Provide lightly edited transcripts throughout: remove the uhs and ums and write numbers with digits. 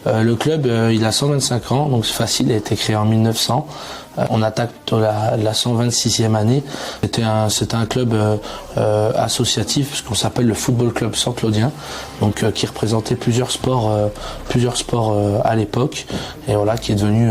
Le club, il a 125 ans, donc c'est facile, il a été créé en 1900. On attaque la 126e année. C'était un club associatif, parce qu'on s'appelle le Football Club Saint-Claudien, donc qui représentait plusieurs sports à l'époque, et voilà, qui est devenu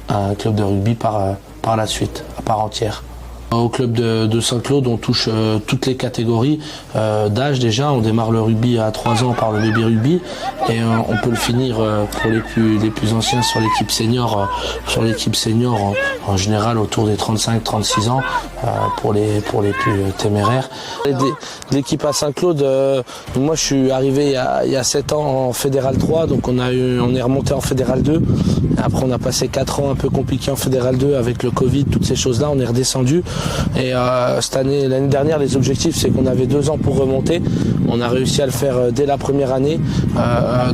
un club de rugby par la suite, à part entière. Au club de Saint-Claude, on touche toutes les catégories d'âge déjà. On démarre le rugby à 3 ans par le baby rugby et on peut le finir pour les plus anciens sur l'équipe senior. En général autour des 35-36 ans pour les plus téméraires. L'équipe à Saint-Claude, moi je suis arrivé il y a 7 ans en Fédéral 3, donc on est remonté en Fédéral 2. Après on a passé 4 ans un peu compliqués en Fédéral 2 avec le Covid, toutes ces choses-là, on est redescendu. Et l'année dernière, les objectifs, c'est qu'on avait 2 ans pour remonter. On a réussi à le faire dès la première année.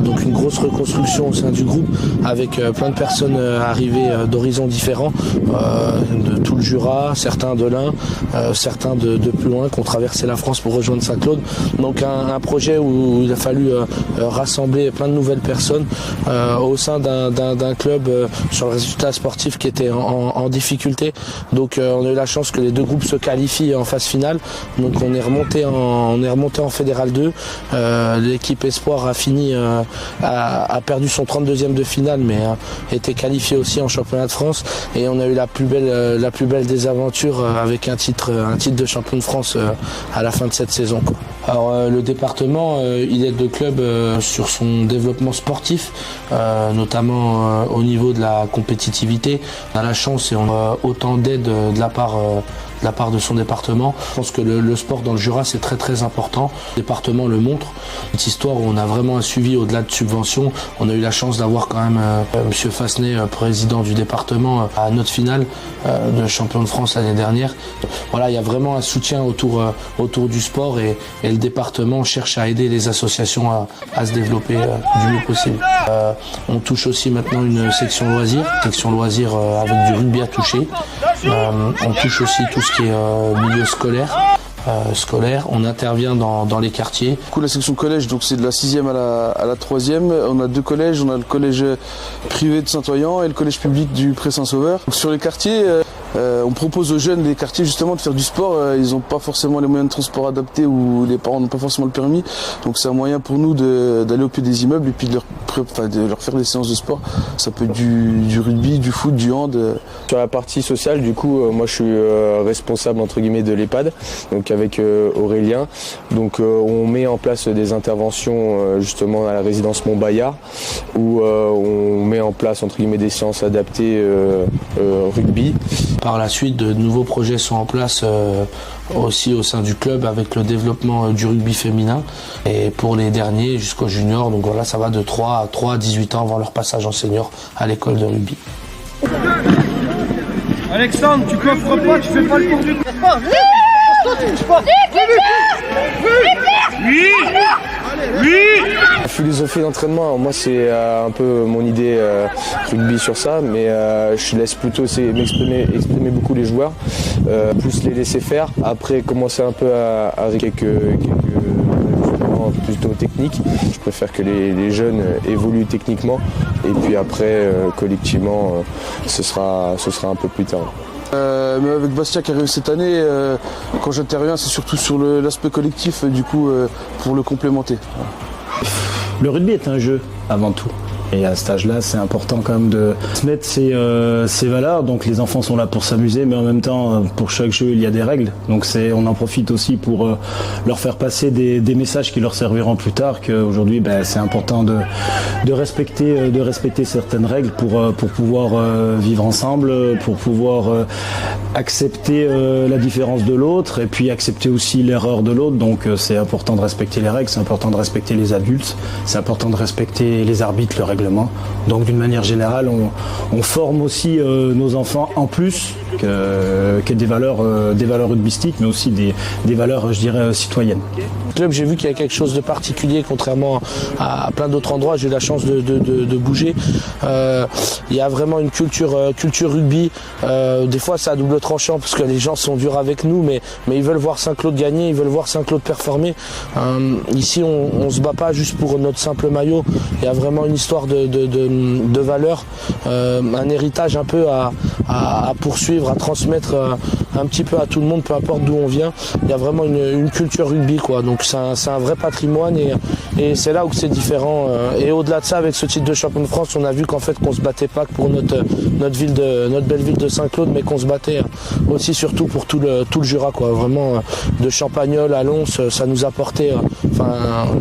Donc une grosse reconstruction au sein du groupe avec plein de personnes arrivées d'horizons différents, de tout le Jura, certains de l'Ain, certains de plus loin, qui ont traversé la France pour rejoindre Saint-Claude. Donc un projet où il a fallu rassembler plein de nouvelles personnes au sein d'un club sur le résultat sportif qui était en difficulté. Donc on a eu la chance que les 2 groupes se qualifient en phase finale. Donc on est remonté en Fédéral 2. L'équipe Espoir a perdu son 32e de finale, mais était qualifiée aussi en championnat de France. Et on a eu la plus belle des aventures avec un titre de champion de France à la fin de cette saison, quoi. Alors le département, il aide le club sur son développement sportif, notamment au niveau de la compétitivité. On a la chance et on a autant d'aide de la part de son département. Je pense que le sport dans le Jura, c'est très très important. Le département le montre. Cette histoire où on a vraiment un suivi au-delà de subventions. On a eu la chance d'avoir quand même Monsieur Fassenet, président du département, à notre finale de champion de France l'année dernière. Voilà, il y a vraiment un soutien autour du sport et le département cherche à aider les associations à se développer du mieux possible. On touche aussi maintenant une section loisirs avec du rugby à toucher. On touche aussi tout ce qui est milieu scolaire. On intervient dans les quartiers. Du coup, la section collège, donc c'est de la 6e à la 3e. On a 2 collèges, on a le collège privé de Saint-Oyen et le collège public du Pré-Saint-Sauveur. Sur les quartiers, on propose aux jeunes des quartiers justement de faire du sport. Ils n'ont pas forcément les moyens de transport adaptés ou les parents n'ont pas forcément le permis. Donc c'est un moyen pour nous d'aller au pied des immeubles et puis de leur faire des séances de sport. Ça peut être du rugby, du foot, du hand. Sur la partie sociale, du coup, moi je suis responsable entre guillemets de l'EHPAD, donc avec Aurélien. Donc on met en place des interventions justement à la résidence Montbayard où on met en place entre guillemets des séances adaptées rugby. Par la suite, de nouveaux projets sont en place aussi au sein du club avec le développement du rugby féminin et pour les derniers jusqu'au junior. Donc voilà, ça va de 3 à 18 ans avant leur passage en senior à l'école de rugby. Alexandre, tu coffres pas, tu fais pas le tour du... La philosophie d'entraînement, moi c'est un peu mon idée rugby sur ça, mais je laisse plutôt m'exprimer beaucoup les joueurs, plus les laisser faire, après commencer un peu avec quelques plutôt techniques. Je préfère que les jeunes évoluent techniquement et puis après collectivement ce sera un peu plus tard. Mais avec Bastia qui arrive cette année, quand j'interviens c'est surtout sur l'aspect collectif du coup pour le complémenter. Le rugby est un jeu avant tout. Et à cet âge-là, c'est important quand même de se mettre ses valeurs. Donc les enfants sont là pour s'amuser, mais en même temps, pour chaque jeu, il y a des règles. Donc on en profite aussi pour leur faire passer des messages qui leur serviront plus tard. Qu'aujourd'hui, c'est important de respecter certaines règles pour pouvoir vivre ensemble, pour pouvoir accepter la différence de l'autre et puis accepter aussi l'erreur de l'autre. Donc c'est important de respecter les règles, c'est important de respecter les adultes, c'est important de respecter les arbitres, le règlement. règlement. Donc d'une manière générale, on forme aussi nos enfants en plus que des valeurs rugbystiques, mais aussi des valeurs, je dirais, citoyennes. Le club, j'ai vu qu'il y a quelque chose de particulier, contrairement à plein d'autres endroits. J'ai eu la chance de bouger. Il y a vraiment une culture rugby. Des fois, c'est à double tranchant parce que les gens sont durs avec nous, mais ils veulent voir Saint-Claude gagner, ils veulent voir Saint-Claude performer. Ici, on se bat pas juste pour notre simple maillot. Il y a vraiment une histoire de valeurs, un héritage un peu à poursuivre, à transmettre un petit peu à tout le monde, peu importe d'où on vient. Il y a vraiment une culture rugby, quoi. Donc c'est un vrai patrimoine et c'est là où c'est différent. Et au-delà de ça, avec ce titre de champion de France, on a vu qu'en fait qu'on se battait pas que pour notre belle ville de Saint-Claude, mais qu'on se battait aussi surtout pour tout le Jura, quoi. Vraiment de Champagnole à Lons, ça nous a porté. Enfin,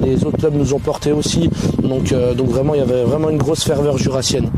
les autres clubs nous ont porté aussi. Donc vraiment, il y avait vraiment une grosse ferveur jurassienne.